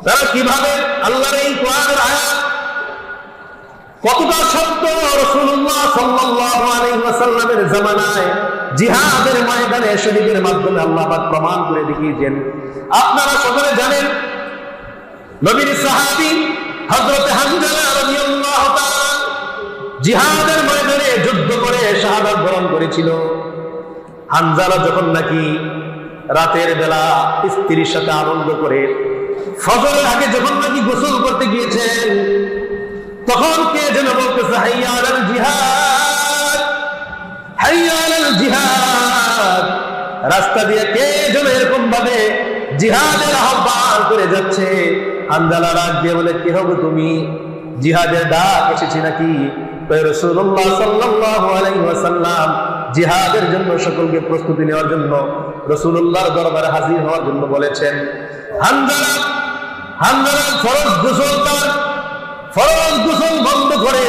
তারা কিভাবে আল্লাহর এই কোরআনের আয়াত কতটা সত্য রাসূলুল্লাহ সাল্লাল্লাহু আলাইহি ওয়াসাল্লামের জামানায় জিহাদের ময়দানে শহীদের মাধ্যমে আল্লাহ পাক প্রমাণ করে দেখিয়েছেন। আপনারা সকলে জানেন নবীর সাহাবী হযরত হামজা রাদিয়াল্লাহু তাআলা জিহাদের ময়দানে যুদ্ধ করে শাহাদাত বরণ করেছিল। হামজা যখন নাকি রাতের বেলা স্ত্রীর সাথে আনন্দ করে ফজরের আগে যখন নাকি গোসল করতে গিয়েছেন, তখন কে যেন বলতেছে হাইয়া আলাল জিহাদ, হাইয়া আলাল জিহাদ। রাস্তা দিয়ে কে যেন এরকম ভাবে জিহাদের আহ্বান করে যাচ্ছে। হামজা রাগ দিয়ে বলে, কি হবে তুমি, জিহাদের ডাক এসেছে নাকি? রাসূলুল্লাহ সাল্লাল্লাহু আলাইহি ওয়াসাল্লাম জিহাদের জন্য সকলকে প্রস্তুতি নেওয়ার জন্য রাসূলুল্লাহর দরবারে হাজির হওয়ার জন্য বলেছেন। হামজা ফরজ গোসল বন্ধ করে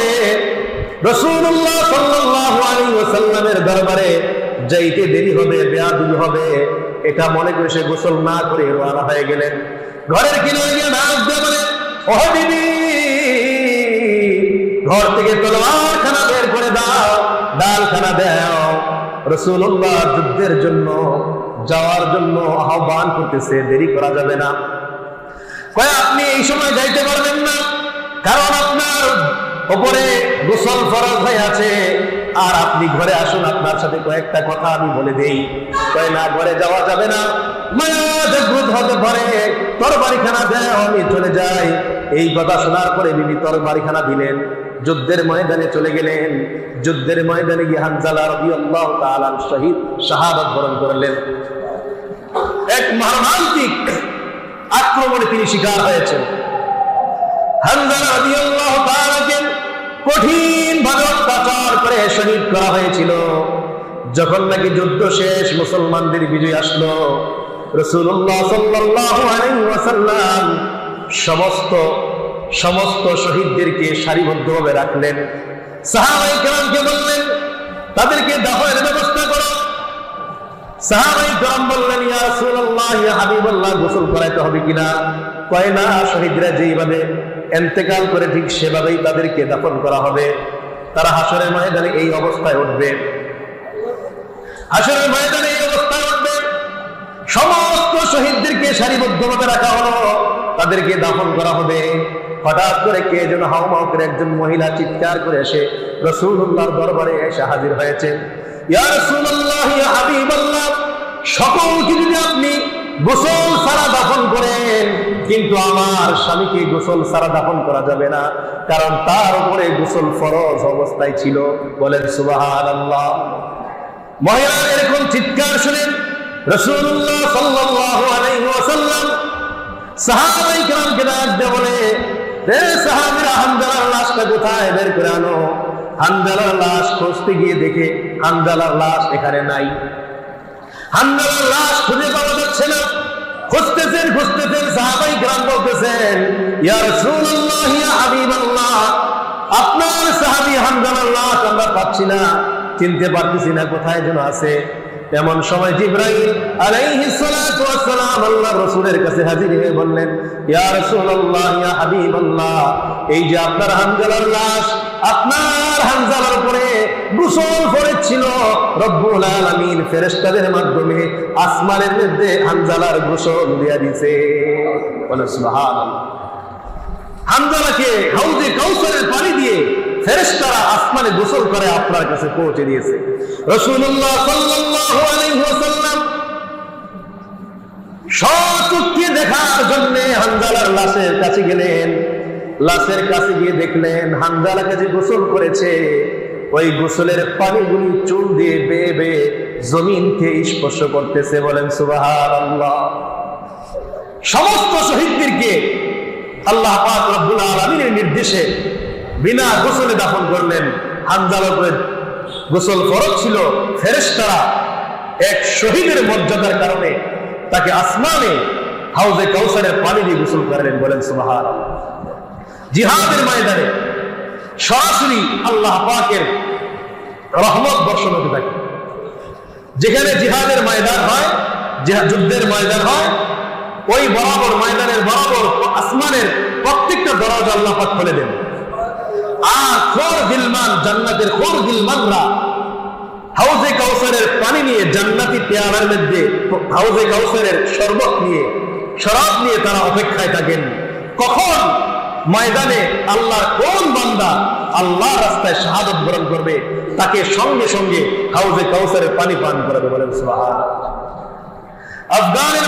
রাসূলুল্লাহ সাল্লাল্লাহু আলাইহি ওয়াসাল্লামের দরবারে যাইতে দেরি হবে, বেয়াদবি হবে, এটা মনে করে সে গোসল না করে রওনা হয়ে গেলেন। ঘরের কিনারে গিয়ে নাক দিয়ে বলে, ও বিবি, ঘর থেকে তলোয়ার খানা বের করে দাও, ডাল খানা দাও। রাসূলুল্লাহ যুদ্ধের জন্য যাওয়ার জন্য আহ্বান করতেছে, দেরি করা যাবে না। কয় আপনি এই সময় যাইতে পারবেন না, কারণ আপনার উপরে গোসল ফরজ হয়ে আছে, আর আপনি ঘরে আসুন, আপনার সাথে কয়েকটা কথা আমি বলে দেই। কয় না, ঘরে যাওয়া যাবে না, মায়া জাগ্রত হতে পারে, তরবারিখানা দাও, আমি চলে যাই। এই কথা শোনার পরে বিবি তরবারিখানা দিলেন, যুদ্ধের ময়দানে চলে গেলেন। যুদ্ধের ময়দানে গিয়ে হামজা রাদিয়াল্লাহু তাআলা শহীদ শাহাদাত বরণ করলেন। এক মর্মান্তিক আক্রমণে তিনি শিকার হয়েছেন। হামজা রাদিয়াল্লাহু তাআলাকে কঠিন ভাবে অত্যাচার করে শহীদ করা হয়েছিল। যখন নাকি যুদ্ধ শেষ, মুসলমানদের বিজয় আসলো, রাসূলুল্লাহ সাল্লাল্লাহু আলাইহি ওয়াসাল্লাম সমস্ত শহীদদেরকে সারিবদ্ধভাবে রাখলেন। সাহাবায়ে কেরামকে বললেন, তাদেরকে দাফনের ব্যবস্থা করো। সাহাবায়ে কেরাম বললেন, ইয়া রাসূলুল্লাহ, ইয়া হাবিবাল্লাহ, গোসল করাইতে হবে কিনা? কয় না, শহীদরা যেইভাবে ইন্তেকাল করে ঠিক সেভাবেই তাদেরকে দাফন করা হবে। তারা হাশরের ময়দানে এই অবস্থায় উঠবে, হাশরের ময়দানে এই অবস্থায় উঠবে। সমস্ত শহীদদেরকে সারিবদ্ধভাবে রাখা হলো, তাদেরকে দাফন করা হবে। হঠাৎ করে কে যেন হাউমাউ করে একজন মহিলা চিৎকার করে এসে রাসূলুল্লাহর দরবারে এসে হাজির হয়েছেন। ইয়া রাসূলুল্লাহ, ইয়া হাবিবাল্লাহ, সকলকে যদি আপনি গোসল ছাড়া দাফন করেন, কিন্তু আমার স্বামীকে গোসল ছাড়া দাফন করা যাবে না, কারণ তার উপরে গোসল ফরজ অবস্থায় ছিল। বলেন সুবহানাল্লাহ। মহিলা এরকম চিৎকার শুনেন রাসূলুল্লাহ সাল্লাল্লাহু আলাইহি ওয়াসাল্লাম সাহাবায়ে কেরামকে ডাক দিয়ে বলে, হে সাহাবীরা, হামজালার লাশটা কোথায়, বের করে আনো। হামজালার লাশ খুঁজতে গিয়ে দেখে হামজালার লাশ এখানে নাই। হামজালার লাশ খুঁজে পাওয়া যাচ্ছে না। খুঁজতেছেন সাহাবায়ে কেরাম বলতেছেন, ইয়া রাসূলুল্লাহ, ইয়া হাবিবাল্লাহ, আপনার সাহাবী হামজালার লাশ আমরা পাচ্ছি না, চিনতে পারতেছি না, কোথায় যেন আছে। এমন সময় জিবরাইল আলাইহিস সালাতু ওয়াস সালাম আল্লাহর রাসূলের কাছে হাজির হয়ে বললেন, ইয়া রাসূলুল্লাহ, ইয়া হাবিবাল্লাহ, এই যে আপনার হামজালার লাশ, আপনার হামজালার উপরে গোসল করেছিল রব্বুল আলামিন ফেরেশতাদের মাধ্যমে আসমানের মধ্যে হামজালার গোসল দিয়া দিয়েছে। বলে সুবহানাল্লাহ। হামজালাকে হাউজে কাউসারের পানি দিয়ে ফেরেশতারা আসমানে গোসল করে আপনার কাছে পৌঁছে দিয়েছে। রাসূলুল্লাহ সাল্লাল্লাহু আলাইহি ওয়াসাল্লাম সচক্ষে দেখার জন্য হামজালার লাশের কাছে গেলেন। লাশের কাছে গিয়ে দেখলেন হামজালাকে যে গোসল করেছে, ওই গোসলের পানিগুলি চুল দিয়ে বেয়ে বেয়ে জমিনকে স্পর্শ করতেছে। বলেন সুবহানাল্লাহ। সমস্ত শহীদদেরকে আল্লাহ পাক রব্বুল আলামিনের নির্দেশে বিনা গোসলে দাফন করলেন। হামজালার উপরে গোসল ফরজ ছিল, ফেরেশতারা এক শহীদের মর্যাদার কারণে তাকে আসমানে হাউজে কাউসারের পানি দিয়ে গোসল করলেন। বলেন সুবহানাল্লাহ। জিহাদের ময়দানে সরাসরি আল্লাহ পাকের রহমত বর্ষণ হতে থাকে। যেখানে জিহাদের ময়দান হয়, যুদ্ধের ময়দান হয়, ওই বরাবর ময়দানের বরাবর সম্মানের প্রত্যেকটা দরজা আল্লাহ পাক খুলে দেন। আর খোর গিলমান, জান্নাতের খোর গিলমানরা হাউজে কাউসারের পানি নিয়ে, জান্নাতি পেয়ালার মধ্যে হাউজে কাউসারের শরবত নিয়ে, শরাব নিয়ে তারা অপেক্ষায় থাকেন কখন ময়দানে আল্লাহর কোন বান্দা আল্লাহর রাস্তায় শাহাদত বরণ করবে, তাকে সঙ্গে সঙ্গে হাউজে কাউসারের পানি পান করাবে। বলেন সুবহানাল্লাহ। আফগানের